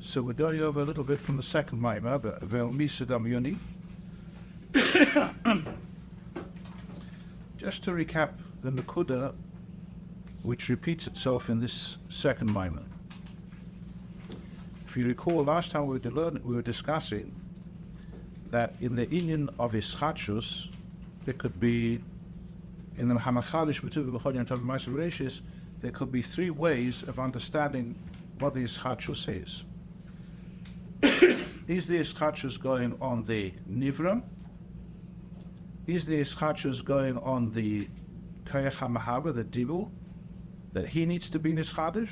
So we're going over a little bit from the second Maamar, but Tadmioni. Just to recap the Nakuda, which repeats itself in this second Maamar. If you recall, last time we were discussing that in the inyan of Ischachus, there could be, in the Hamachalish B'tuv B'chol Yom Tov Ma'aser Reishis, there could be three ways of understanding what the Ischachus is. Is the Ischachus going on the Nivra? Is the Ischachus going on the Kayach HaMahaba, the Dibul, that he needs to be Nischadish?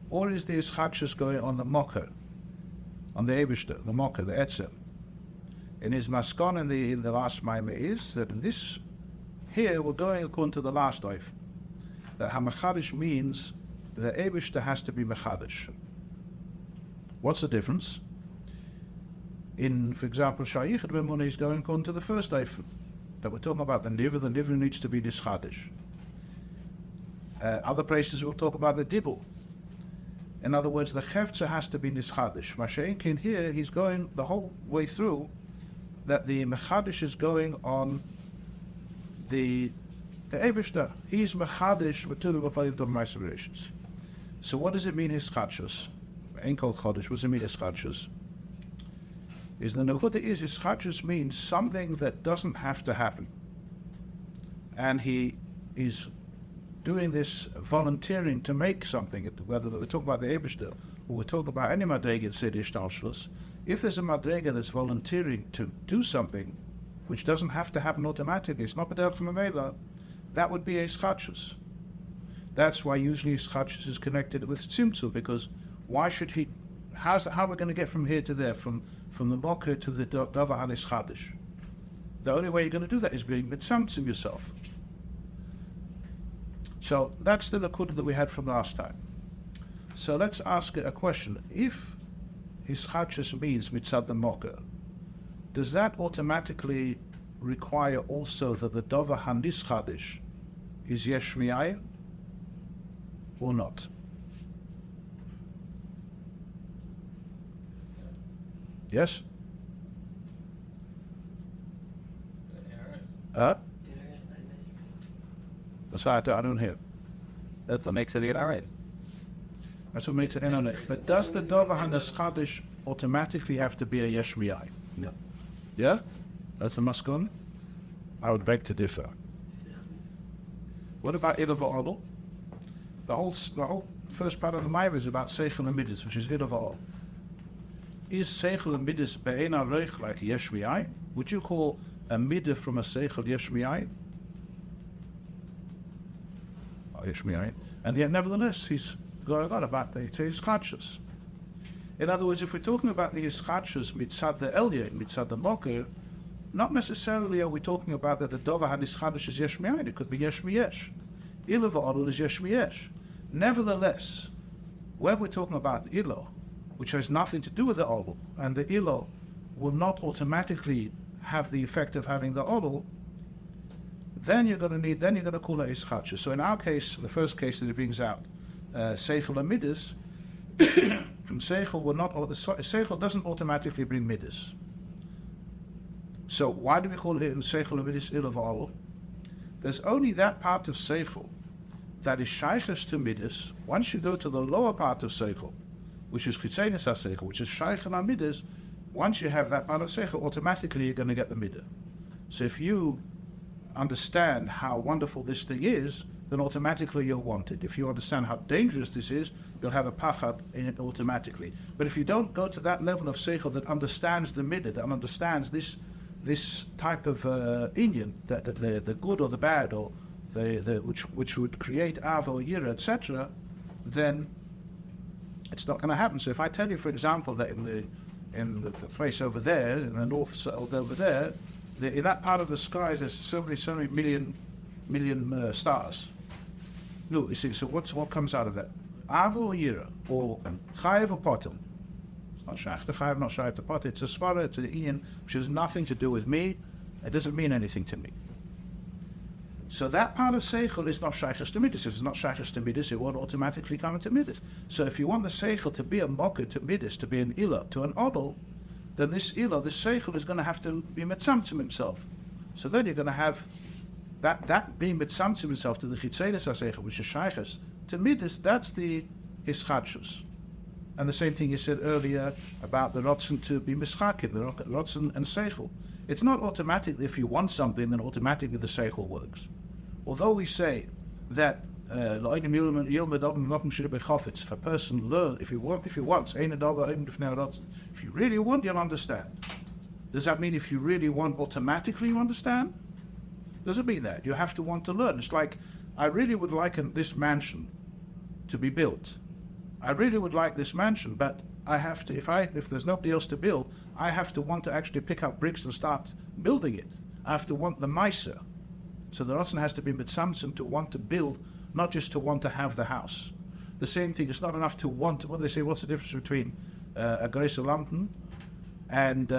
Or is the Ischachus going on the Mocker, on the Eibishter, the Mocker, the Etzer? And his maskon in the last Maamar is that in this, here we're going according to the last oif, that HaMachadish means that the Eibishter has to be Mechadish. What's the difference? In, for example, Shayichad Vemuna is going according to the first oif, that we're talking about the Nivra needs to be Nischadish. Other places we'll talk about the Dibul. In other words, the Chefza has to be Nischadish. Masha'inkin here, he's going the whole way through that the Mechadish is going on the Eibishter. He's Mechadish with two of the relations. So what does it mean, Ischachus? Ain't called Chodesh, what does it mean, Ischachus? Is the Nakuda is Ischachus means something that doesn't have to happen. And he is doing this volunteering to make something, whether we're talking about the Eibishter or we're talking about any Madrega in Seder Ishtalshlus. If there's a Madrega that's volunteering to do something which doesn't have to happen automatically, it's not B'derech Mamela, that would be a Ischachus. That's why usually Ischachus is connected with Tzimtzum, because why should he, how are we going to get from here to there, from the Mocker to the Davar HaNischadish? The only way you're going to do that is being Mitzamtzum yourself. So that's the Nakuda that we had from last time. So let's ask a question. If Ischachus means Mitzad the Mocker, does that automatically require also that the Davar HaNischadish is Yesh Mi'ayin or not? Yes? That's I don't hear. That's what makes it alright. That's what makes it inonate. But does the Davar HaNischadish automatically have to be a Yesh Mi'ayin? No. Yeah? That's the maskon? I would beg to differ. What about Ilav V'Odel? The whole first part of the Maamar is about Seichel and Midas, which is Ilav V'Odel. Is Seichel and Midas Be'ena Reich like Yesh Mi'ayin? Would you call a Midah from a Seichel Yesh Mi'ayin? Yesh Mi'ayin. And yet nevertheless he's going on about the Ischachus. In other words, if we're talking about the Ischachus mitzad the Elyon, mitzad the Mocker, not necessarily are we talking about that the Davar HaNischadish is Yesh Mi'ayin. It could be Yesh Mi'yesh. Ilav V'Odel is Yesh Mi'yesh. Nevertheless, when we're talking about Ilo, which has nothing to do with the Odel, and the Ilo will not automatically have the effect of having the Odel, then you're going to call it Ischachus. So in our case, the first case that it brings out, Seichel and Midas, Seichel doesn't automatically bring Midas. So why do we call it Seichel and Midas Ilav V'Odel? There's only that part of Seichel that is Shayches to Midas. Once you go to the lower part of Seichel, which is Chitzenis HaSeichel, which is Shaychel and Midas, once you have that part of Seichel, automatically you're going to get the Midah. So if you understand how wonderful this thing is, then automatically you'll want it. If you understand how dangerous this is, you'll have a pachad in it automatically. But if you don't go to that level of seichel that understands the midah, that understands this type of inyan, that the good or the bad, or which would create av or yira, etc., then it's not going to happen. So if I tell you, for example, that in the place over there, in the north side over there, in that part of the sky, there's so many million stars. No, you see. So what comes out of that? Ava or Yira, or Chayev or Potem? It's not Shach the Chayev, not Chayev the Potem. It's a Svara, it's an Inyan, which has nothing to do with me. It doesn't mean anything to me. So that part of seichel is not shaykhs to midas. If it's not shaykhs to midas, it won't automatically come into midas. So if you want the seichel to be a mocker to midas, to be an ilah, to an odol, then this ilah, this seichel, is going to have to be mitzamtzim himself. So then you're going to have that being mitzamtzim himself to the chitzedes ha-seichel, which is shaykhs to midas. That's the hischadshus. And the same thing you said earlier about the rotzen to be mischakim, the rotzen and seichel. It's not automatically if you want something, then automatically the seichel works. Although we say that if a person learns, if he wants, if you really want, you'll understand. Does that mean if you really want, automatically you understand? Doesn't mean that. You have to want to learn. It's like, I really would like this mansion to be built. I really would like this mansion, but I have to, if there's nobody else to build, I have to want to actually pick up bricks and start building it. I have to want the meiser. So the Ratzon has to be mitzamtzim to want to build, not just to want to have the house. The same thing, it's not enough to want, what they say, what's the difference between a Grace Lampen and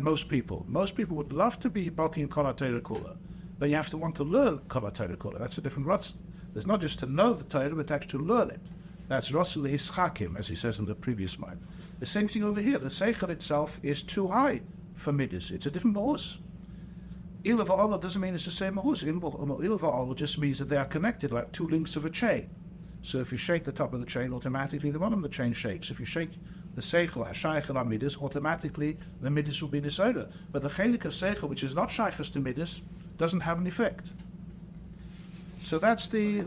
most people? Most people would love to be bulking Kol HaTorah Kula, but you have to want to learn Kol HaTorah Kula. That's a different Ratzon. There's not just to know the Torah, but actually to learn it. That's Ratzon L'Hischakim, as he says in the previous mind. The same thing over here. The Seichel itself is too high for Midas. It's a different Mahus. Ilah va'olah doesn't mean it's the same Mahus. Ilah va'olah just means that they are connected like two links of a chain. So if you shake the top of the chain, automatically the bottom of the chain shakes. If you shake the Seichel, HaShaychel Midas, automatically the Midas will be Nisoda. But the Chelik of Seichel, which is not Shaychus to Midas, doesn't have an effect. So that's the...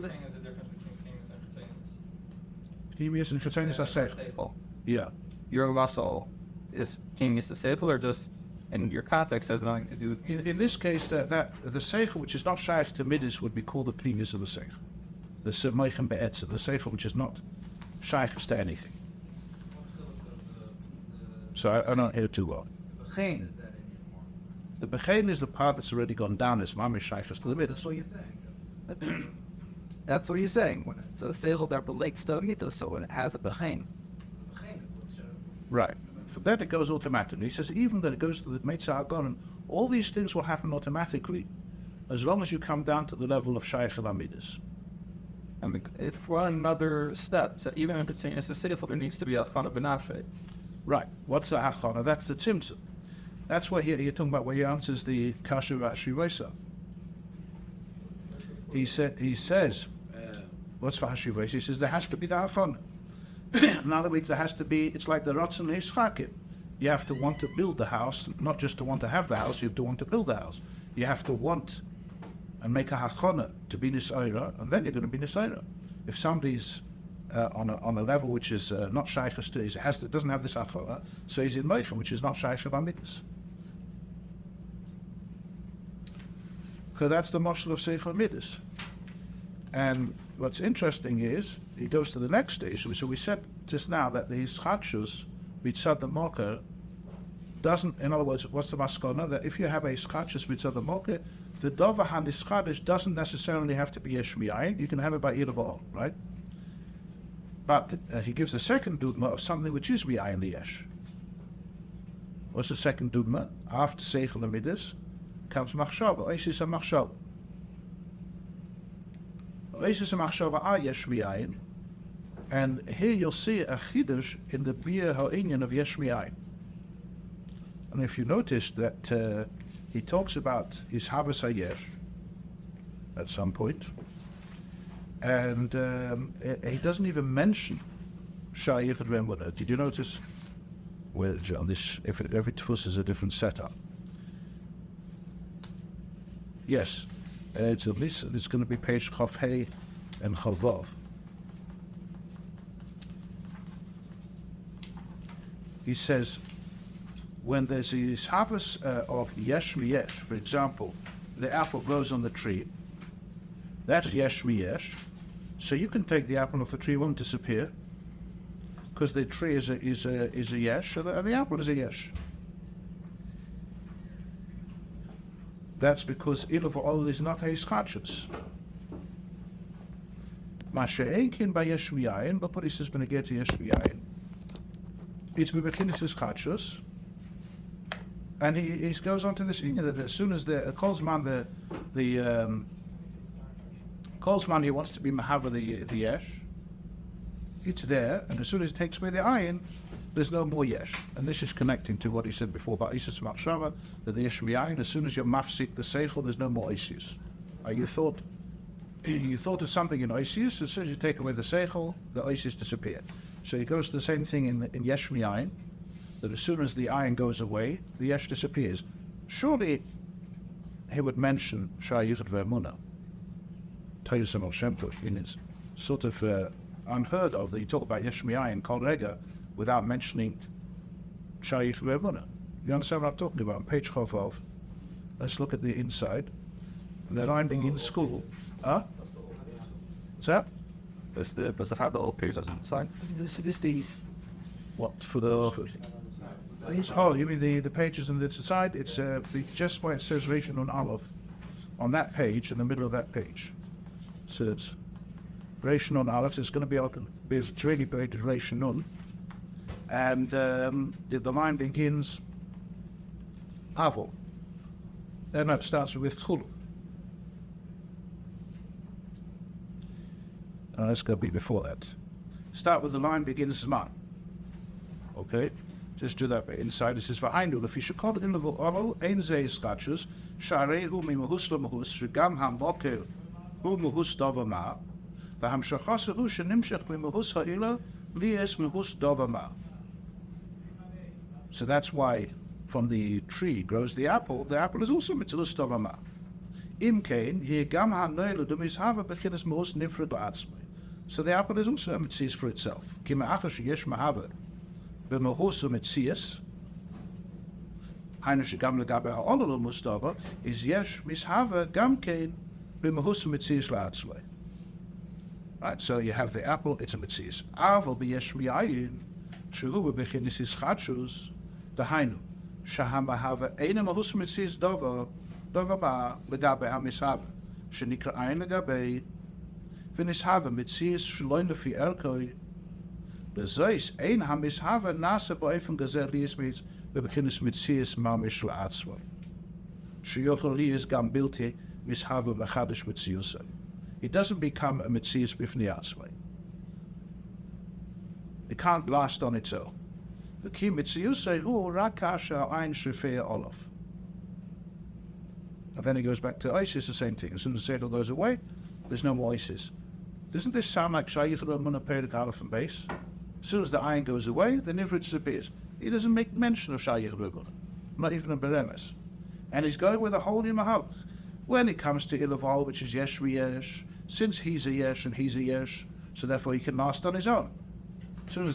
Pneumius and Chetzenis are seichel. Yeah. Your muscle is pneumius the seichel, or just in your context has nothing to do with... In this case, the seichel, which is not shaykh to midas, would be called the pneumius of the seichel. The semeichem be'etzer, the seichel which is not shaykh to anything. So I don't hear too well. The bechein is the part that's already gone down. It's mamish shaykh to the midas. That's what you're saying. That's what he's saying. When it's a seichel that relates to mitzvah, so when it has a bechein. The bechein is what's shown. Right. For that it goes automatically. He says even that it goes to the Meitzah Agonim, all these things will happen automatically as long as you come down to the level of Shaychel Amidas. And if we're on another step, so even if it's saying it's a seichel, there needs to be a chana b'nafshe. Right. What's the Achana? That's the Tzimtzum. That's where you're talking about where he answers the Kasha Vashivesa. He says, what's for Hashivos? He says there has to be the Hafana. In other words, there has to be, it's like the Ratzon Hischakim. You have to want to build the house, not just to want to have the house, you have to want to build the house. You have to want and make a Hachana to be Nisaira, and then you're going to be Nisaira. If somebody's on a level which is not Shaykhus to, it doesn't have this Hachana, so he's in Meichem, which is not Shaykhus Amidas. So that's the Moshel of Sefer Midas. And what's interesting is, he goes to the next stage. So we said just now that the Hischatshus, Mitzad the Moker, doesn't, in other words, what's the Maskona? That if you have a Hischatshus Mitzad the Moker, the Dova Han Hischadish doesn't necessarily have to be Yesh Mi'ayin. You can have it by Irva'ol, right? But he gives a second Dugma of something which is Mi'ayin Liyesh. What's the second Dugma? After Seichel and Midas comes Machshava, Oisis and Machshava. Oisis and Machshava are Yesh Mi'ayin. And here you'll see a Chidush in the Bia Ha'inyan of Yesh Mi'ayin. And if you notice that he talks about his Havas HaYesh at some point, and he doesn't even mention Sha'ir V'Remona. Did you notice? Well, John, every tefus is a different setup. Yes, it's going to be page Chav Hey and Chavav. He says, when there's this harvest of yesh miyesh, for example, the apple grows on the tree, that's yesh miyesh. So you can take the apple off the tree, it won't disappear, because the tree is a yesh, and the apple is a yesh. That's because Ilav Ol is not a Hischatshus. Masha'enkin by yesh miyayin, but what he says, when get to yesh miyayin, it's Bebechinis Hischatshus. And he goes on to this, that as soon as the Kolzman, Kolzman, he wants to be Mahava the Yesh. It's there, and as soon as it takes away the ayin, there's no more Yesh. And this is connecting to what he said before about Isis Machshava, that the Yesh Miyayin, as soon as you're mafsik the Seichel, there's no more Isis. You thought of something in Isis, as soon as you take away the Seichel, the Isis disappear. So he goes to the same thing in Yesh Miyayin, that as soon as the ayin goes away, the Yesh disappears. Surely he would mention Shayichet Vermuna, Teirus Shemto, in his sort of unheard of that you talk about Yesh Miyayin Kol Rega without mentioning Shayichet Vermuna. You understand what I'm talking about? On page Chovov, let's look at the inside. The line begins school. What's that? Does it have the old pages on the side? This the What for the? Oh, you mean the pages on the side? It's just where it says Reish Nun Aleph, on that page, in the middle of that page. So it's Reish Nun Aleph. It's going to be it's really painted Reish Nun, and the line begins Avo. Then it starts with Chulu. Let's go before that. Start with the line begins Zman. Okay, just do that bit. Inside it says V'hainu lefi shekol in levu olo ein zei skachus sharehu mimahus lemahus shegam hamboker hu mahus dovama v'hamshachas hu shenimshech mimahus ha'ila lies mahus dovama. So that's why from the tree grows the apple is also mitzvus dovama. Im kein ye gam ha'noile dumishava bechinas mahus nifred la'atzmai. So the apple is also a mitzvah for itself. Kima achash yesh mahava b'mahusu mitzias. Hainu shegam legabe ha'ololu mustava is yesh mishava gam kein b'mahusu mitzias la'atzmai. Right, so you have the apple, it's a mitzias. Aval b'yesh miyayin shehu b'bechinis ischadshus dahainu shahamahava eina mahusu mitzias dova ba legabe ha'mishava shenikra ayin legabe v'nishava mitzias shloin lefi erkoi lezeis ein hamishava nasa ba'efem gazer liyis mitz bebechinis mitzias mamish la'atzvoi sheyochel liyis gam bilti mishava mechadish mitziusai. It doesn't become a mitzias b'fnei atzvoi. It can't last on its own. V'ki mitziusai hu rak kasha ein shefei olav. And then he goes back to Isis, the same thing. As soon as the Seder goes away, there's no more Isis. Doesn't this sound like Shayich Ramuna Perik Aleph and Base? As soon as the iron goes away, the Nivra disappears. He doesn't make mention of Shayich Ramuna, not even a Beremes. And he's going with a whole new Mahalach. When it comes to Ilaval, which is Yesh V'Yesh, since he's a Yesh and he's a Yesh, so therefore he can last on his own. As soon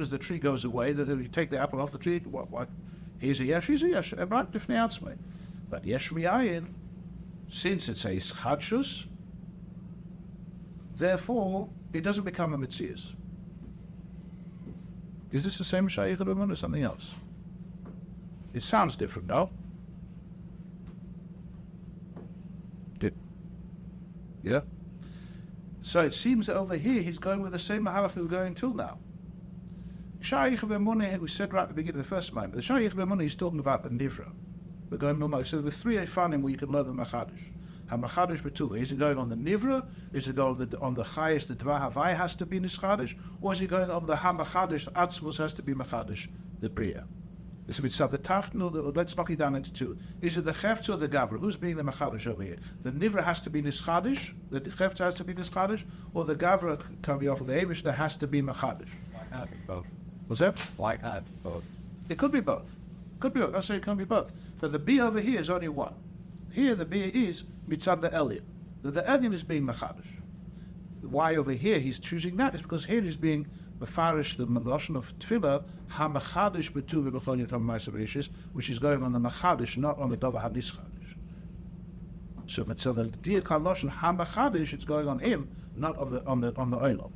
as the tree goes away, you take the apple off the tree, what? He's a Yesh, right, different outside. But Yesh Miyayin, since it says Chadshus, therefore it doesn't become a Mitzias. Is this the same Shayich Rabban or something else? It sounds different, no? Yeah? So it seems that over here he's going with the same Mahalach that we're going till now. Shayich Rabban, we said right at the beginning of the first moment, the Shayich Rabban is talking about the Nivra. We're going normal. So the three Eifanim where you can learn the Machadish. HaMachadish Betuva. Is it going on the Nivra? Is it going on the Chayes, the Dvar Havai has to be Nishchadish? Or is it going on the HaMachadish, Atzmos has to be Machadish, the Bria? Is it the Tachnu, let's knock it down into two. Is it the Chefts or the Gavra? Who's being the Machadish over here? The Nivra has to be Nishchadish, the Chefts has to be Nishchadish, or the Gavra, can be off of the Abish, that has to be Machadish? Why can't it be both? What's that? Why can't it be both? It could be both. Could be both. I say it can be both. But the B over here is only one. Here the B is mitzad the Elyon. The Elyon is being machadish. Why over here he's choosing that is because here he's being mefarish the lashon of tefillah ha-machadish betuv v'chol yotam ma'aser bereshis, which is going on the machadish, not on the davar ha-nischadish. So mitzad the diakal lashon ha-machadish, it's going on him, not on the olam.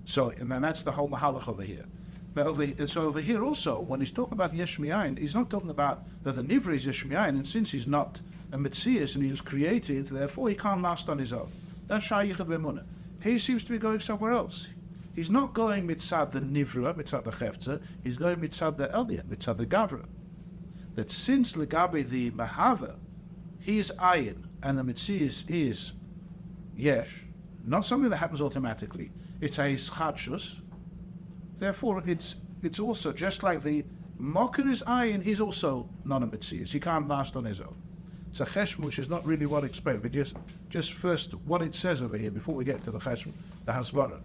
So and then that's the whole mahalach over here. But over here also, when he's talking about Yesh Miyayin, he's not talking about that the Nivra is Yesh Miyayin, and since he's not a Metzias and he was created, therefore he can't last on his own. That's Shayich B'Emunah. He seems to be going somewhere else. He's not going mitzad the Nivra, mitzad the Chefza, he's going mitzad the Elyon, mitzad the Gavra. That since Legabe the Mahava, he's Ayin, and the Metzias is yesh, not something that happens automatically. It's a ischadshus. Therefore, it's also just like the mocker is ayin. He's also not a mitzias. He can't last on his own. So cheshm, which is not really what explained, but just first what it says over here before we get to the cheshm, the hasvara.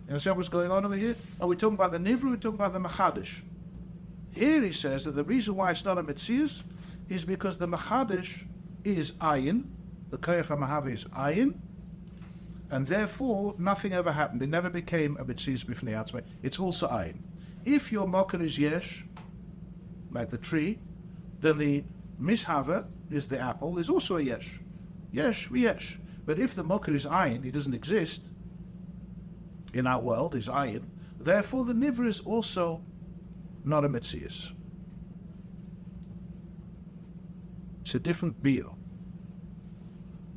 You understand what's going on over here? Are we talking about the nivra? We're talking about the machadish. Here he says that the reason why it's not a mitzias is because the machadish is ayin, the koyach hamahav is ayin, and therefore nothing ever happened. It never became a mitzias b'fnei atzmai. It's also ayin. If your mocker is yesh, like the tree, then the mishava is the apple, is also a yesh. Yesh, yesh. But if the mocker is ayin, he doesn't exist in our world, is ayin, therefore the nivra is also not a mitzias. It's a different beer.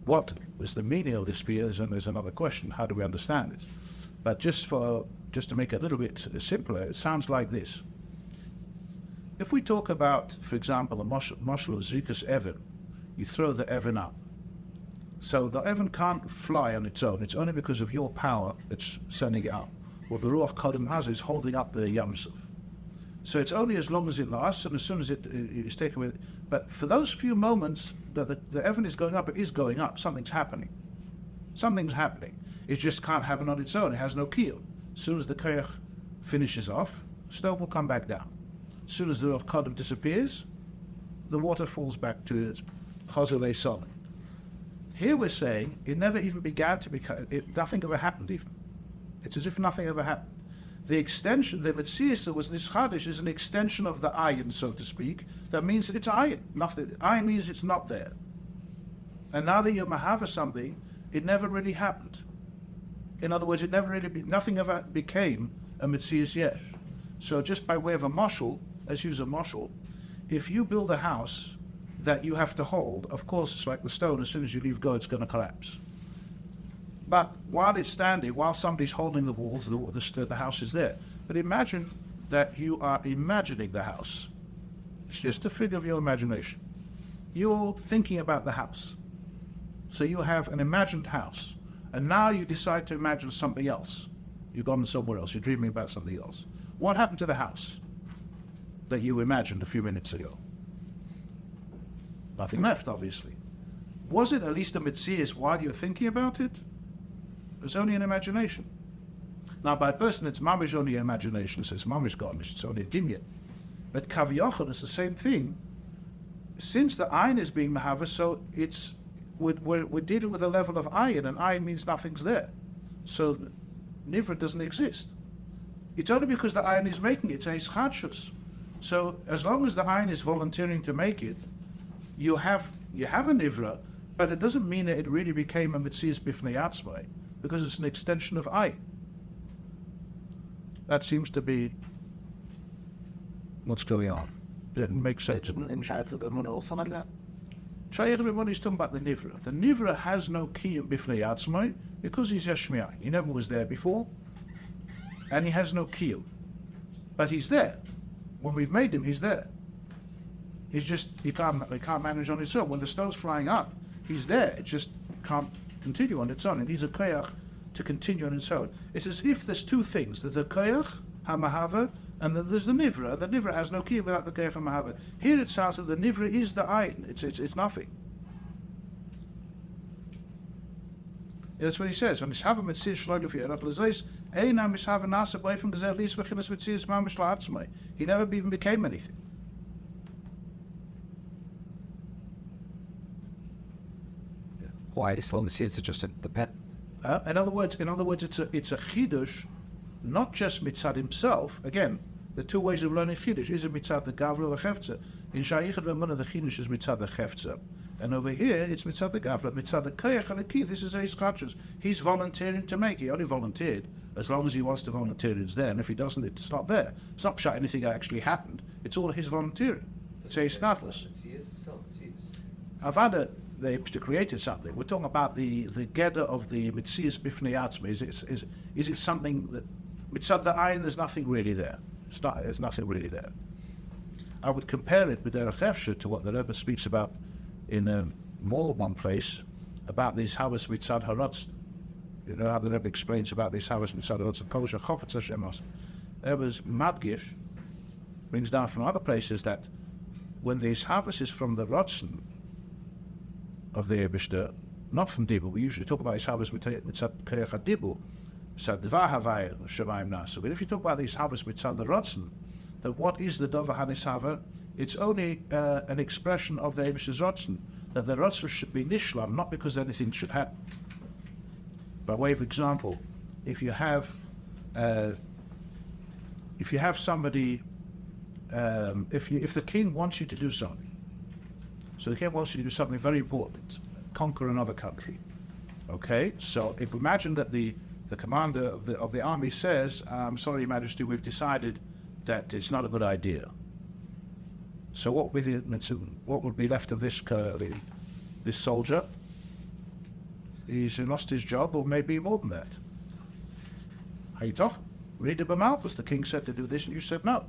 What is the meaning of this beer is another question. How do we understand this? But just to make it a little bit simpler, it sounds like this. If we talk about, for example, a mashal of zikas evan, you throw the evan up. So the evan can't fly on its own. It's only because of your power that's sending it up. What the Ruach Kodem has is holding up the Yamsuf. So it's only as long as it lasts, and as soon as it is taken with. But for those few moments that the evan is going up, it is going up. Something's happening. Something's happening. It just can't happen on its own. It has no kiyum. As soon as the koyach finishes off, stone will come back down. As soon as the Ruach Kodem disappears, the water falls back to its chazulei solid. Here we're saying it never even began to become. Nothing ever happened even. It's as if nothing ever happened. The extension, the Metzias that was Nishchadish, is an extension of the ayin, so to speak. That means that it's ayin. Nothing. Ayin means it's not there. And now that you're mahava something, it never really happened. In other words, nothing ever became a Metzias yesh. So just by way of a mashal, let's use a mashal. If you build a house that you have to hold, of course, it's like the stone. As soon as you leave go, it's going to collapse. But while it's standing, while somebody's holding the walls, the house is there. But imagine that you are imagining the house. It's just a figure of your imagination. You're thinking about the house. So you have an imagined house. And now you decide to imagine something else. You've gone somewhere else. You're dreaming about something else. What happened to the house that you imagined a few minutes ago? Nothing left, obviously. Was it at least a mitzias while you're thinking about it? It was only an imagination. Now, by a person, it's mamish only an imagination. It says mamish garnish. It's only a dimyan. But kaviyachal is the same thing. Since the ayin is being mahava, so we're dealing with a level of ayin, and ayin means nothing's there. So nivra doesn't exist. It's only because the ayin is making it. It's a ischadshus. So as long as the ayin is volunteering to make it, you have a nivra, but it doesn't mean that it really became a mitzias bifnei atzmai, because it's an extension of ayin. That seems to be what's going on. It makes sense. Shayach B'Munah or something like that? Shayach B'Munah is talking about the nivra. The nivra has no kiyum bifnei atzmai because he's yashmiah. He never was there before, and he has no kiyum. But he's there. When we've made him, he's there. He's just, he can't manage on its own. When the stone's flying up, he's there. It just can't continue on its own. It needs a koyach to continue on its own. It's as if there's two things. There's the koyach, hamahava, and then there's the nivra. The nivra has no kiyum without the koyach, hamahava. Here it sounds that the nivra is the ayin. It's nothing. That's what he says. When mishava mitzias shloim yufiyah l'zeis, eina mishava nasa b'leifim gezel lis v'chinas mitzias mamish la'atzmai. He never even became anything. Why is long as it's just independent? In other words, it's a chidush, not just mitzad himself. Again, the two ways of learning chidush is mitzad the gavra or the chefza. In Shayach B'Munah, the chidush is mitzad the chefza, and over here it's mitzad the gavra, mitzad the koyach and the key. This is his scratches. He's volunteering to make. He only volunteered as long as he wants to volunteer. It's there, and if he doesn't, it's not there. It's not shot anything that actually happened. It's all his volunteering. It's a snatless. Avada. They created something. We're talking about the gedder of the mitzias bifnei atzmai. Is it something that mitzad the ayin? There's nothing really there. There's nothing really there. I would compare it with derech efshar to what the Rebbe speaks about in more than one place about these Havas Mitzad Haratz. You know how the Rebbe explains about these Havas Mitzad Haratz and Kosher Chofetz Hashemos. There was Madgish, brings down from other places that when these Havas is from the Ratzon of the Eibishter, not from Dibur, we usually talk about these Havas Mitzad Keach HaDibur, Mitzad Dvar Havayim, Shemayim Nasu. But if you talk about these Havas Mitzad the Ratzon, then what is the Dover Hanisava? It's only an expression of the Eibishter's Ratzon, that the Ratzon should be Nishlam, not because anything should happen. By way of example, if you have somebody, if the king wants you to do something, so the king wants you to do something very important, conquer another country. Okay, so if we imagine that the commander of the army says, "I'm sorry, Your Majesty, we've decided that it's not a good idea." So what would be left of this soldier? He's lost his job, or maybe more than that. Haytov, read the B'malchus. The king said to do this, and you said no.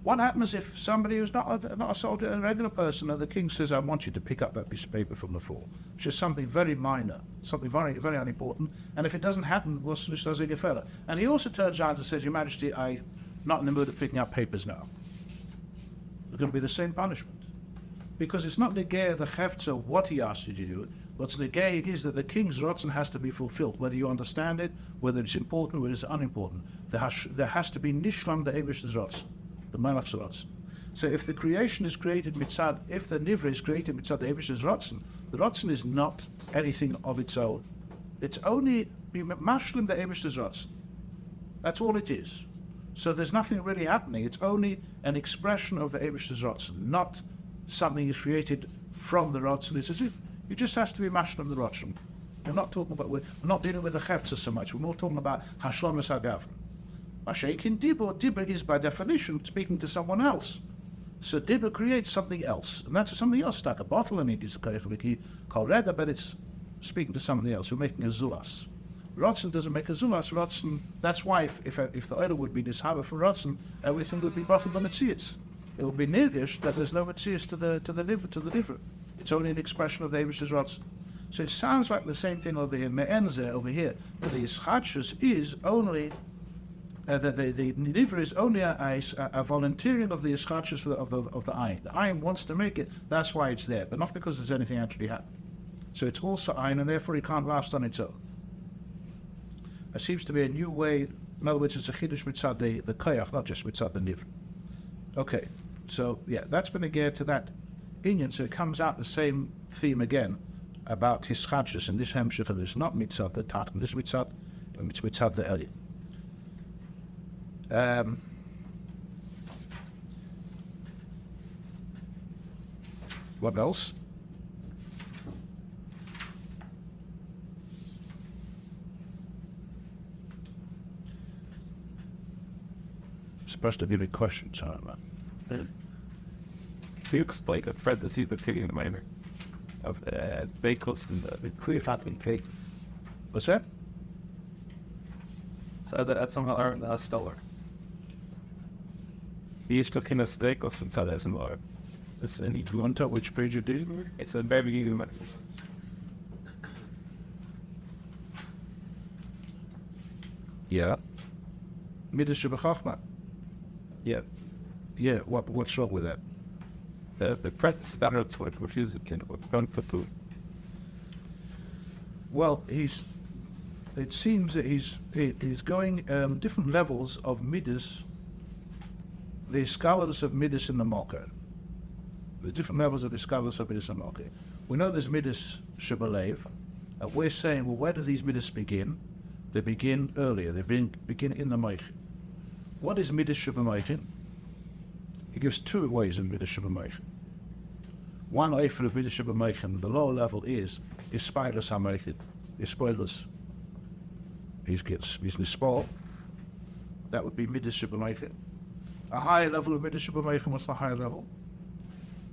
What happens if somebody who's not a soldier, a regular person, and the king says, "I want you to pick up that piece of paper from the floor," which is something very minor, something very, very unimportant. And if it doesn't happen, what's the fella? And he also turns around and says, "Your Majesty, I'm not in the mood of picking up papers now." It's going to be the same punishment, because it's not negay the hefza of what he asked you to do. What's negay is that the king's rotzen has to be fulfilled, whether you understand it, whether it's important, whether it's unimportant. There has to be nishlam the Eibishter's rotzen, the Malach's rotzen. So if the creation is created mitzad, if the nivra is created mitzad the Eibishter's rotzen, the rotzen is not anything of its own. It's only mashlim the Eibishter's rotzen. That's all it is. So there's nothing really happening. It's only an expression of the Eibishter's rotzen, not something is created from the rotzen. It's as if it just has to be mashlim the rotzen. We're not dealing with the chefza so much. We're more talking about hashlomas hagavra. Mashakin dibur is by definition speaking to someone else. So dibur creates something else, and that's something else. Like a bottle, and it is a kayfliki called rega, but it's speaking to somebody else. We're making a zulas. Rotzen doesn't make a zulas. Rotzen. That's why if the oil would be nishava for rotzen, everything would be bottled on mitzias. It would be nirgish that there's no mitzias to the liver. It's only an expression of the Eibishter's rotzen. So it sounds like the same thing over here. Me'enze over here. But the ischachus is only the liver is only a volunteering of the ischachus of the ayin. The ayin wants to make it. That's why it's there, but not because there's anything actually happening. So it's also ayin, and therefore it can't last on its own. It seems to be a new way. In other words, it's a chiddush mitzad the koyach, not just mitzad the nivra. Okay, so yeah, that's been again to that inyan. So it comes out the same theme again about hischachus and this hemshech of this, not mitzad the tatan, this mitzad the elyon. What else? Supposed to give me questions, however. You explain a Fred to see the pig in the minor of Bakos and the clear fatling pig. What's that? So that's somehow are stellar. He is looking at Bakos from Sada and Laura. You want to tell which page you did? It's a very beginning of the minor. Yeah. Midas Shabachachma. Yeah. Yeah, what's wrong with that? The practice starts with refusing going to food. Well, it seems that he's going different levels of midas. The scholars of midas in the Malka. There's different levels of the scholars of midas in the Malka. We know there's midas Shebalev. We're saying, well, where do these midas begin? They begin earlier. They begin in the Meichin. What is midas Shebemeichin? He gives two ways of midas Shebemeichin. One way for the midas Shebemeichin, the lower level is spilus hameichin, is spoilers. He's nispal. That would be midas Shebemeichin. A higher level of midas Shebemeichin, what's the higher level?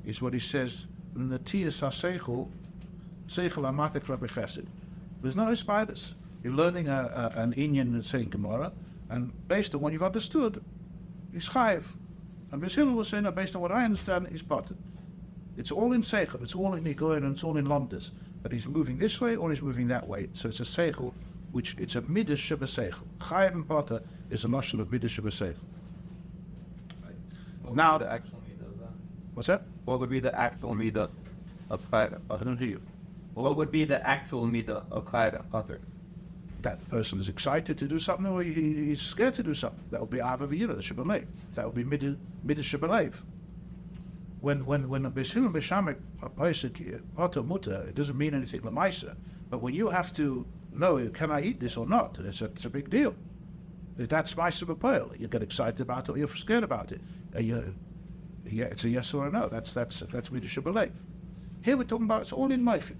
Is what he says, Natiyas ha-seichel, seichel amatek rabbi chesed. There's no spiders. You're learning an inyan and saying Gemara, and based on what you've understood, he's chayiv. And Bishil was saying that based on what I understand, he's parted. It's all in seichel, it's all in nigoyin, and it's all in lamdas. That he's moving this way or he's moving that way. So it's a seichel, which it's a midas shebaseichel. Chayev and potter is a notion of midas shebaseichel. Now, the actual midah of that? What's that? What would be the actual midah of chayev? I don't hear you. What would be the actual midah of chayev and potter? That the person is excited to do something or he's scared to do something. That would be Ava V'yira, the Shebelev. That would be Midah Shebelev. When a Beshil and Beshamek Potter Mutter, it doesn't mean anything Lamaisa. But when you have to know, can I eat this or not? It's a big deal. That's Maisa B'Poel. You get excited about it or you're scared about it. Yeah, it's a yes or a no. That's Midah Shebelev. Here we're talking about it's all in Meichin.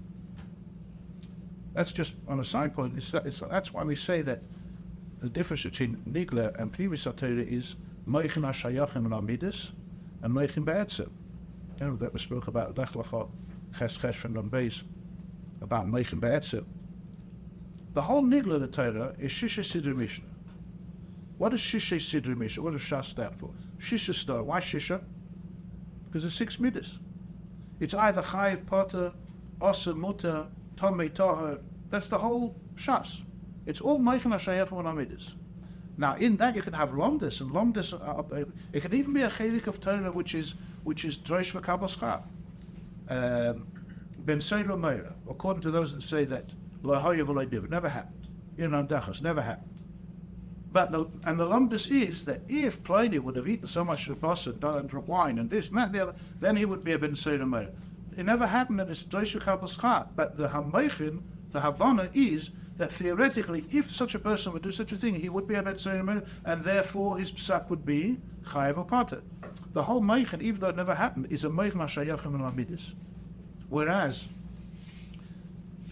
That's just on a side point. That's why we say that the difference between Nigla and previous Torah is Meichin HaShayachim and Amidus and Meichin Be'etzem. You know, that we spoke about Lech Lecha Ches Ches from Rambeis about Meichin Be'etzem. The whole Nigla of the Torah is Shisha Sidra Mishnah. What is Shisha Sidra Mishnah? What does Shas stand for? Shisha Star. Why Shisha? Because there's 6 midas. It's either Chayiv Potter, Osa Mutter, Tomei Toher. That's the whole Shas. It's all Meichin HaShayachim and Amidus. Now, in that you can have Lomdus, and Lomdus, it can even be a chelik of Torah which is Drosh v'Kabel Schar. Ben Seiro Meira, according to those that say that Lo Hoya V'Lo Div, it never happened. Dachas, never happened. But the Lomdus is that if Pliny would have eaten so much of and wine and this and that and the other, then he would be a Ben Seiro Meira. It never happened, and it's Drosh v'Kabel Schar. But the Hameichin, the Havana is that theoretically, if such a person would do such a thing, he would be a Ben Seiro Meira, and therefore his psak would be Chayev or Pater. The whole Meichin, even though it never happened, is a Meichin HaShayachim and Amidus. Whereas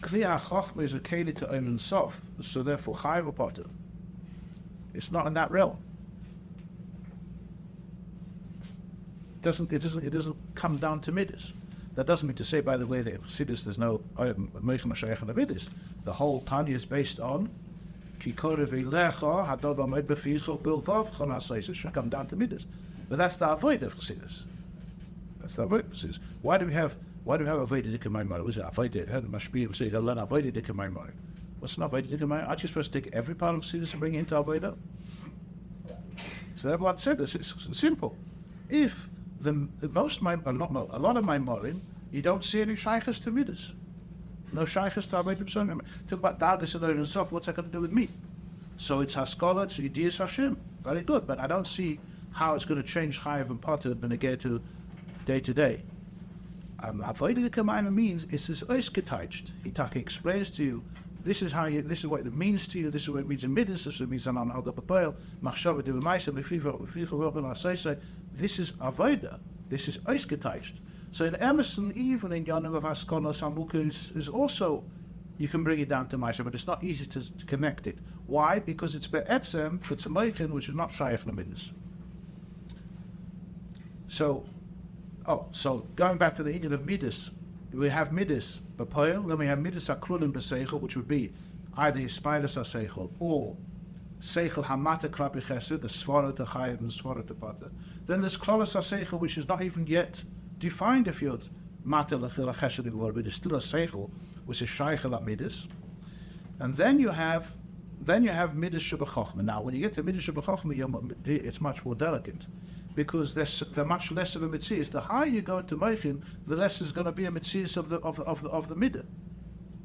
Kli HaChochma is a Keli to Ein Sof, so therefore Chayev or Pater. It's not in that realm. It doesn't come down to Midas. That doesn't mean to say, by the way, that in Chassidus there's no Meichin HaShayach and Avidis. The whole Tanya is based on Ki Korev Eilecha Hadov Amed Beficho Bilvav Chonasais. It should come down to Midas. But that's the avoid of Chassidus. That's the avoid of Chassidus. Why do we have avoid dik in my mind? Was it avoid it? Had the mashpir say they'll learn avoid dik in my mind. What's not avoid dik in my mind? Aren't you supposed to take every part of Chassidus and bring it into avoid? So everyone said this. It's simple. If a lot of my morim, you don't see any shaykhs to midas. No shaykhs to avoid himself. Talk about Dagas and and stuff. What's that got to do with me? So it's Haskalah, it's Yediyas Hashem. Very good, but I don't see how it's going to change Chayev and Potter benegay to day to day. Avoiding the Kamayna means it's this oisgeteicht. He explains to you, this is what it means to you, this is what it means in midas, this is what it means on Al-Gapapayel, Machshava de Maisa, this is avoida, this is oisgeteicht. So in Emerson, even in Yonim of Haskalah, Samuka is also, you can bring it down to Maisa, but it's not easy to connect it. Why? Because it's Be'etzem, it's a Meichin, which is not Shaykh Lamidas. So going back to the Indian of Midas, we have Midas B'Poel, then we have Midas Akrulim B'Seichel, which would be either Yispailas HaSeichel or Seichel Hamata Klapi Chesed, the Svara to Chayev and Svara to Pata. Then there's Klolas HaSeichel, which is not even yet defined if you're Mata Lechil HaChesed, but it's still a Seichel, which is Shaychel at Midas. And then you have Midas Shebachachma. Now, when you get to Midas Shebachachma, it's much more delicate, because they're much less of a mitzvah. The higher you go into Meichin, the less is going to be a mitzvah of the midah.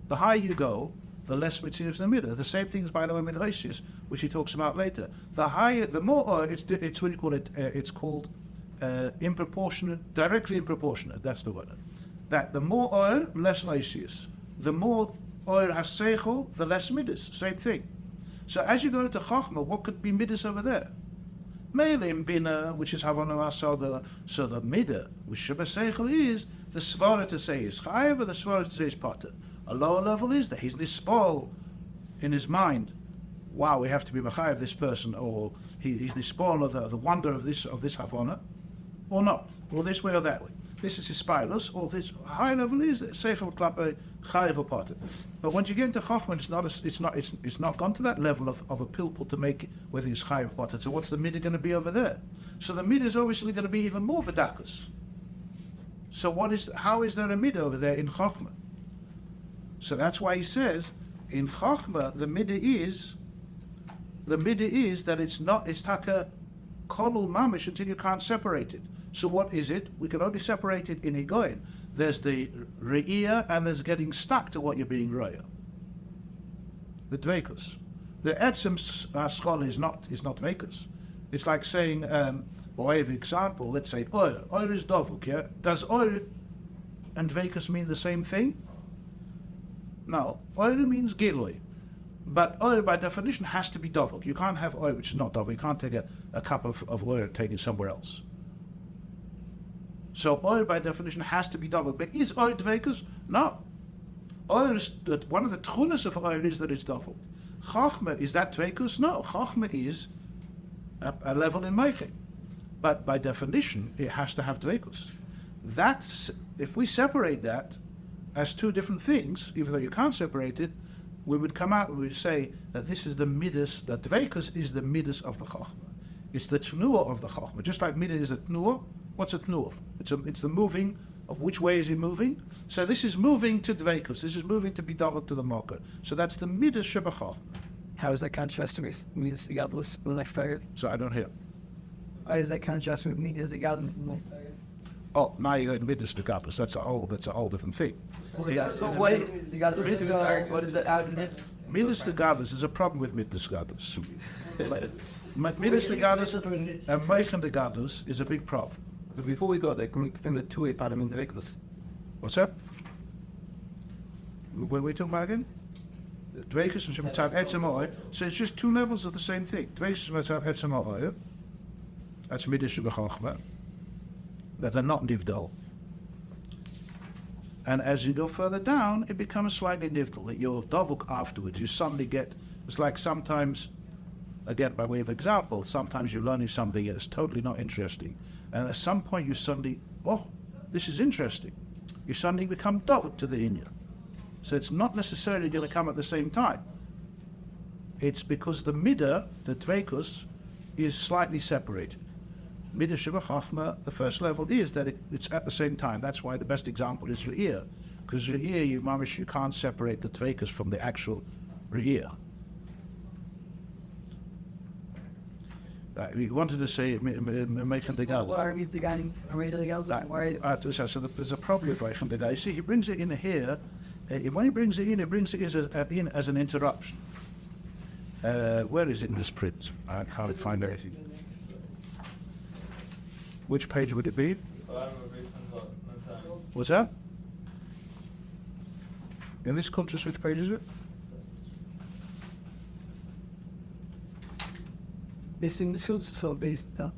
The higher you go, the less mitzvah of the midah. The same things, by the way, with Reishis, which he talks about later. The more it's what do you call it? It's called improportionate, directly improportionate. That's the word. That the more oil, less Reishis. The more oil has seichel, the less midas. Same thing. So as you go into Chachma, what could be midas over there? Meilim Bina, which is Havana Masoda, so the Midah, which Shabbat Seichel is, the Svara to say is Chayev, or the Svara to say is Potter. A lower level is that he's nispal in his mind. Wow, we have to be Machayev this person, or he's nispal of the wonder of this Havana, or not, or this way or that way. This is his spilus, or this high level is Seichel Klappe Chayev or Potter. But once you get into Chachman, it's not gone to that level of a pilpul to make it, whether it's Chayev or Potter. So what's the midah going to be over there? So the midah is obviously going to be even more bedakas. So how is there a midah over there in Chachman? So that's why he says, in Chochmah, the midah is that it's taka kolul mamish until you can't separate it. So what is it? We can only separate it in Higoyin. There's the re'iyah and there's getting stuck to what you're being roya. The dveikus. The etzem skol is not dveikus. It's like saying, by way of example, let's say oil. Oil is dovuk, yeah? Does oil and dveikus mean the same thing? No. Oil means gilui. But oil, by definition, has to be dovuk. You can't have oil which is not dovuk. You can't take a cup of oil and take it somewhere else. So oil, by definition, has to be dovuk. But is oil dveikus? No. Oil is, one of the tchunas of oil is that it's dovuk. Chochmah, is that dveikus? No. Chochmah is a level in making. But by definition, it has to have dveikus. That's, if we separate that as two different things, even though you can't separate it, we would come out and we would say that this is the midas, that dveikus is the midas of the chochmah. It's the tnuah of the chochmah. Just like midas is a tnuah. What's a tnuah? It's the moving of which way is it moving. So this is moving to dveikus. This is moving to be dovuk to the mocker. So that's the midas shebachachmah. How is that contrasting with midas gadlus when I fired? So I don't hear. Why is that contrasting with midas gadlus when I fired? Oh, now you're going midas to gadlus. That's a whole different thing. So what is the gadlus? What is the outlet? Midas to gadlus is a problem with midas gadlus. Midas to gadlus and meichen to gadlus is a big problem. But before we go there, can we define the two param in the dveikus? What's that? What are we talking about again? Dveikus and Shematav Etzem Ha'oy. So it's just two levels of the same thing. Dveikus and Shematav Etzem Ha'oy. That's midas shebachachmah. That are not nivdal. And as you go further down, it becomes slightly nivdal. That you're dovuk afterwards. You suddenly get, it's like sometimes, again by way of example, sometimes you're learning something that is totally not interesting. And at some point you suddenly, oh, this is interesting. You suddenly become dovuk to the inya. So it's not necessarily going to come at the same time. It's because the midah, the dveikus, is slightly separated. Midah shebachachmah, the first level, is that it's at the same time. That's why the best example is re'iyah. Because re'iyah, you can't separate the dveikus from the actual re'iyah. We wanted to say Meichen de Galus. Why are we the guy? So there's a problem with Meichen de Galus. You see, he brings it in here. When he brings it in in as an interruption. Where is it in this print? I can't find anything. Which page would it be? What's that? In this contrast, which page is it? Missing the schools, so based on.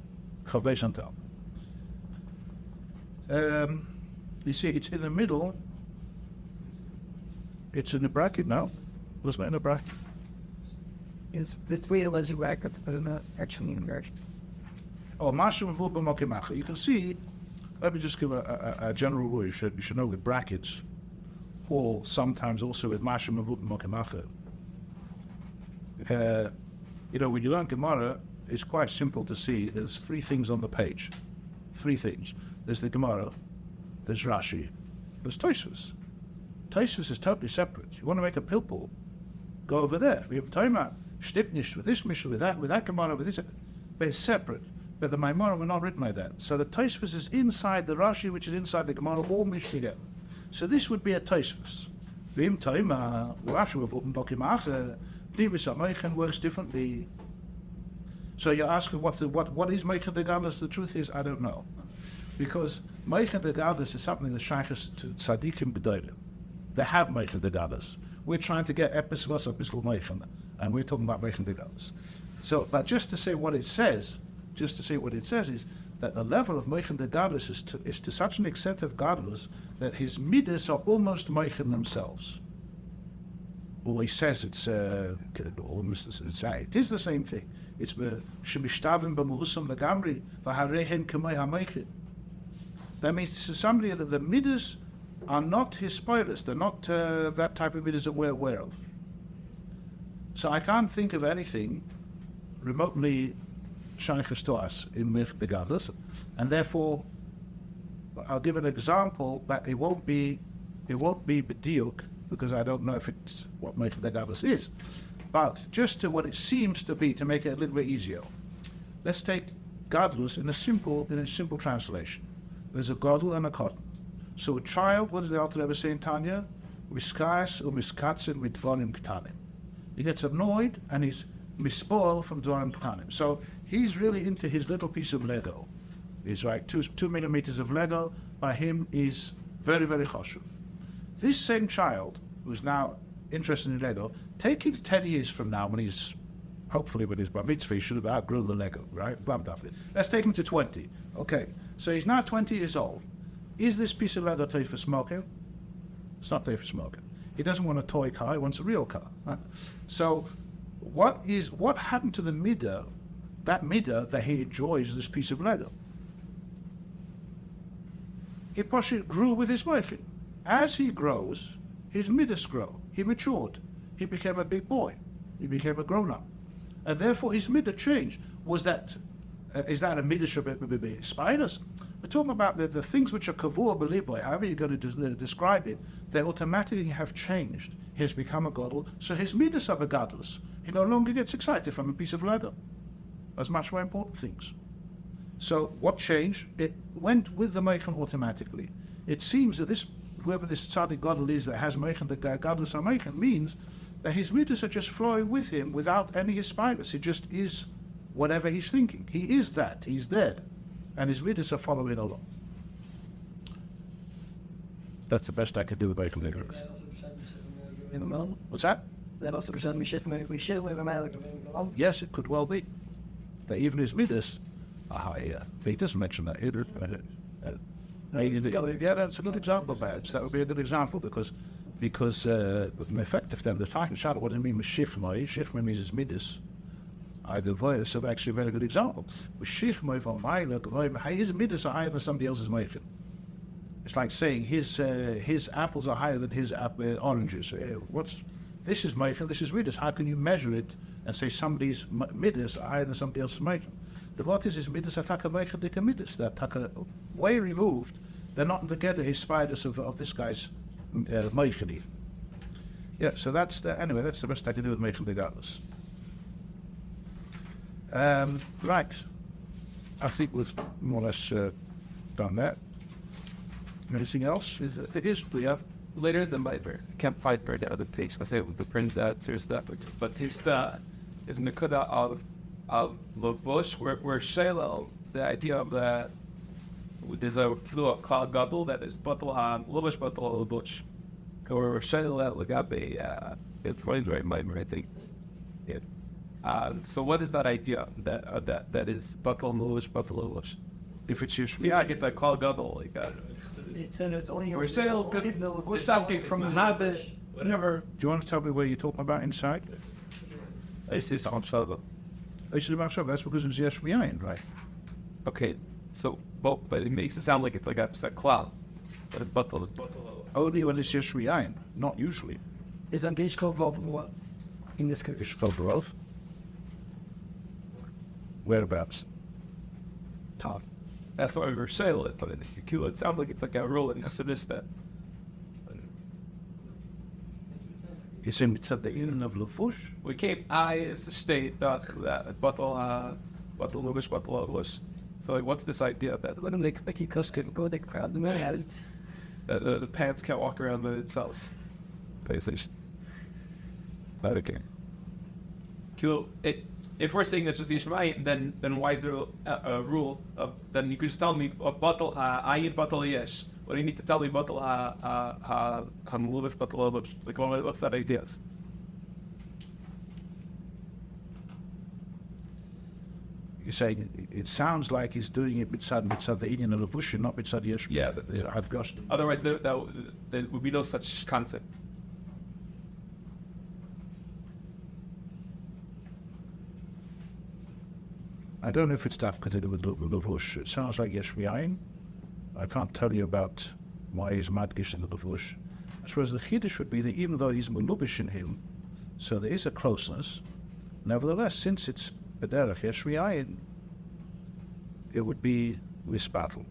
Based on top. You see, it's in the middle. It's in the bracket now. Was it in the bracket? It's between the legend brackets, but not actually in bracket. Oh, Mashum Vubal Mokimacha. You can see, let me just give a general rule you should know with brackets, or sometimes also with Mashum Vubal Mokimacha. When you learn Gemara, it's quite simple to see. There's three things on the page. Three things. There's the Gemara, there's Rashi, there's Tosfos. Tosfos is totally separate. You want to make a pilpul, go over there. We have time out. Stipnish with this Mishnah, with that Gemara, with this. But it's separate. But the Maimon were not written like that. So the Tosfos is inside the Rashi, which is inside the Gemara, all mixed together. So this would be a Tosfos. Vim Taima, Rashi with Dokimach, Divis Meichen works differently. So you're asking what is Meichen de Gadlus? The truth is, I don't know. Because Meichen de Gadlus is something that shaykhs to tzaddikim b'doidim. They have Meichen de Gadlus. We're trying to get Epis Vasa Bisl Meichen, and we're talking about Meichen de Gadlus. So, but just to say what it says is that the level of Meichen de Gadlus is to such an extent of Gadlus that his midas are almost Meichen themselves. Well, he says it is the same thing. It's shemishtabim b'muhusam legamri v'harehen k'mei hameichin. That means to somebody that the midas are not his spoilers. They're not that type of midas that we're aware of. So I can't think of anything remotely shaykhs to us in Meichen de Gadlus, and therefore I'll give an example that it won't be b'diuk because I don't know if it's what Michael the Gadlus is. But just to what it seems to be, to make it a little bit easier, let's take Gadlus in a simple translation. There's a Gadol and a cotton. So a child, what does the Alter Rebbe say in Tanya? Miskas or miskatzin with dvarim ktanim. He gets annoyed and he's mispoil from dvarim ktanim. So he's really into his little piece of Lego. He's like 2 millimeters of Lego. By him is very, very choshev. This same child, who's now interested in Lego, take him 10 years from now, when he's, hopefully when he's bar mitzvah, he should have outgrown the Lego, right? Let's take him to 20. Okay, so he's now 20 years old. Is this piece of Lego toy for smoking? It's not toy for smoking. He doesn't want a toy car, he wants a real car. So what happened to the midah, that midah that he enjoys this piece of Lego? It possibly grew with his wife. As he grows, his midas grow. He matured. He became a big boy. He became a grown-up. And therefore his midah changed. Is that a midah shabbat spiders? We're talking about the things which are kavur b'liboy, however you're going to describe it, they automatically have changed. He has become a gadol, so his midas are begadlus. He no longer gets excited from a piece of Lego. There's much more important things. So what changed? It went with the meichen automatically. It seems that whoever this tzaddik gadol is that has meichen, the gadlus are meichen, means that his midas are just flowing with him without any hispidus. He just is whatever he's thinking. He is that. He's there. And his midas are following along. That's the best I can do with meichen legers. What's that? Yes, it could well be. That even his midas, he doesn't mention that either. Yeah, that's a good example, Babs. That would be a good example because effective them, the talking shadow, what do you mean with shichmai? Shichmai means his midas. Either voice of actually a very good example. With shichmai from his midas are higher than somebody else's meichen. It's like saying his apples are higher than his oranges. This is meichen, this is midas. How can you measure it and say somebody's midas are higher than somebody else's meichen? The what is his midas ataka meichen dika midas? That taka way removed. They're not together his spiders of this guy's meichen even. Yeah, so that's the best I can do with meichen regardless. Right. I think we've more or less done that. Anything else? It is clear. Later than Biber, can't fight by the other place. I say with the print that serious that, but his is nekuda of the bush where Shelo, the idea of that there's a cloud gobble that is bottle on lubish bottle of the bush. Or Shelo lagabe it's right Biber, I think. Yeah. So what is that idea that is bottle lubish bottle lubish? If it's just it's a cloud gobble like that. It's only We're starting from another whatever. Do you want to tell me where you're talking about inside? This is on Shavuos. That's because it's yesh miyayin, right? Okay, so but it makes it sound like it's like a cloud, but it's bottle. Only when it's yesh miyayin, not usually. Is an gauge called what in this case? It's called Rolf. Whereabouts? Top. That's why we're saying it, but it sounds like it's like a roll and this that. It's in the in of Lefush. We came. I is the state that bottle lubish bottle lubish. So like, what's this idea that Let them make you custom go the crowd and it. The pants can't walk around by themselves? PlayStation. Okay. Cool. If we're saying that's just Yishmael, then why is there a rule of, then you could just tell me a bottle ayin bottle yesh. What do you need to tell me bottle hamluvish bottle luvish? Like what's that idea? You're saying it sounds like he's doing it mitzad the Indian Levush, not mitzad yesh. Yeah, otherwise there would be no such concept. I don't know if it's stuff to do with Levush. It sounds like yesh miyayin. I can't tell you about why he's madgish in the Levush. I suppose the chiddush would be that even though he's melubish in him, so there is a closeness. Nevertheless, since it's bederach yesh miyayin, it would be wispatel,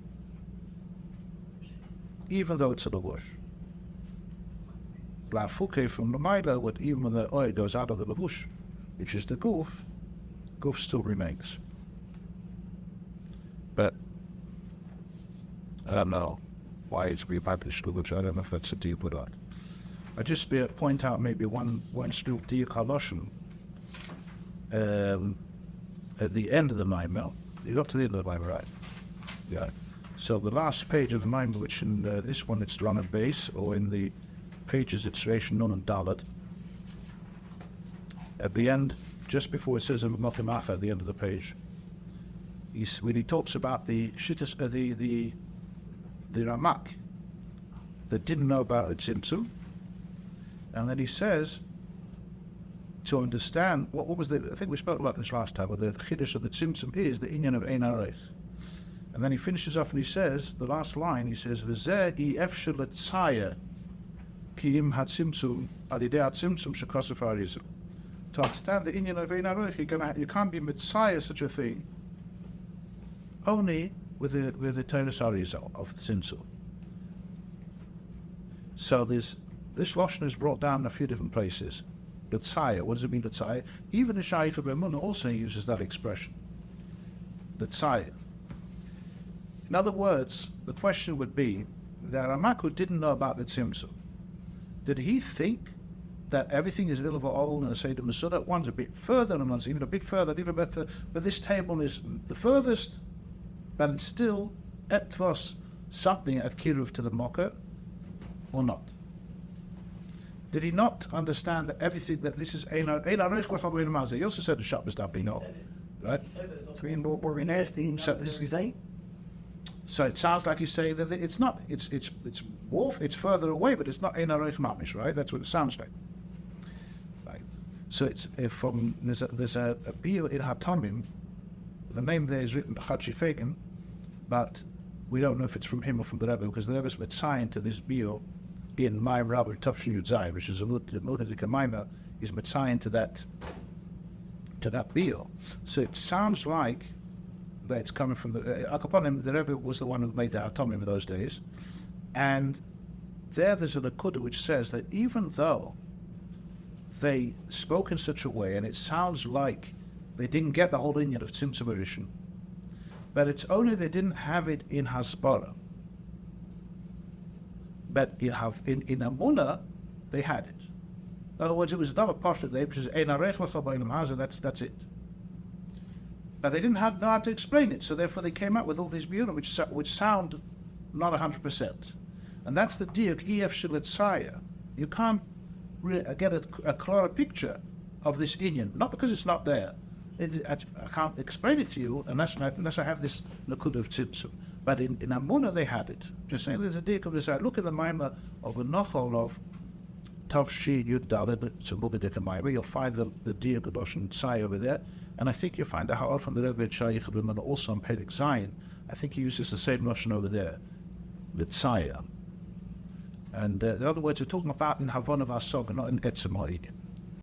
even though it's a Levush. Blafuke from the Maila, with even when the oil goes out of the Lavush, which is the Guf still remains. But I don't know why it's republished, which I don't know if that's a deal or not. I just point out maybe one still deal Kaloshin at the end of the Maimel. You got to the end of the Maimel, right? Yeah. So the last page of the Maimel, which in this one it's run at base, or in the pages it's Reish Nun and Dalet. At the end, just before it says Mathemacha at the end of the page, when he talks about the Shittas, the Ramak that didn't know about the Tzimtzum, and then he says, to understand, what was I think we spoke about this last time, where the Chiddush of the Tzimtzum is the Inyan of Ein Arech. And then he finishes off and he says, the last line, he says, V'zeh I efshel etzaya ki im ha-tzimtzum al-idei ha-tzimtzum shekosef ha'arizim. To understand the Inyan of Ein Arech, you can't be Mitzaya such a thing only with the Teres Arizal of Tzimtzum. So this Lashon is brought down in a few different places. L'tzaya, what does it mean, L'tzaya? Even the Shaykh of Emunah also uses that expression. L'tzaya. In other words, the question would be that Ramaku didn't know about the Tzimtzum. Did he think that everything is Ilva Ol and Seder Masuda? One's a bit further and one's even a bit further, even better. But this table is the furthest, but it's still etvos something at Kiruv to the Mocker, or not? Did he not understand that everything that this is Ein Arech Wachal Mazeh? He also said the shop was doubly no, right? So it sounds like he's saying that it's not. It's Wolf. It's further away, but it's not Ein Arech Mamish, right? That's what it sounds like. Right. So it's there's a bio in Hatamim. The name there is written Hachi Fagan, but we don't know if it's from him or from the Rebbe, because the Rebbe's assigned to this bio in Maim Rabbi Tafshin Yud Zayin, which is a Mu'tadika Maimah, is assigned to that bio. So it sounds like that it's coming from the Akaponim. The Rebbe was the one who made the Hatamim in those days, and there's a Nakuda which says that even though they spoke in such a way, and it sounds like they didn't get the whole inyan of Tzimtzum Rishon, but it's only they didn't have it in Hasbara. But in Amunah, they had it. In other words, it was another posture there, which is Ein Arech Wachal B'Olam Hazeh, that's it. But they didn't know how to explain it, so therefore they came up with all these Biyunim, which sound not 100%. And that's the diuk EF Shilitzaya. You can't really get a clearer picture of this Inyan, not because it's not there. I can't explain it to you unless I have this Nakud of Tzimtzum. But in Amunah they had it. Just saying, there's a diuk of this. Look at the Maimah of a Nochol of Tavshi Yud Dalet. It's a Mugadik Maimah. You'll find the diuk of Loshen Tzai over there. And I think you'll find out how often the Rebbe Shaykh B'Mana also on Perek Zayin, I think he uses the same Lashon over there, L'tzaya. And in other words, we're talking about in Havon of Asog, not in Etzem Ha'idin.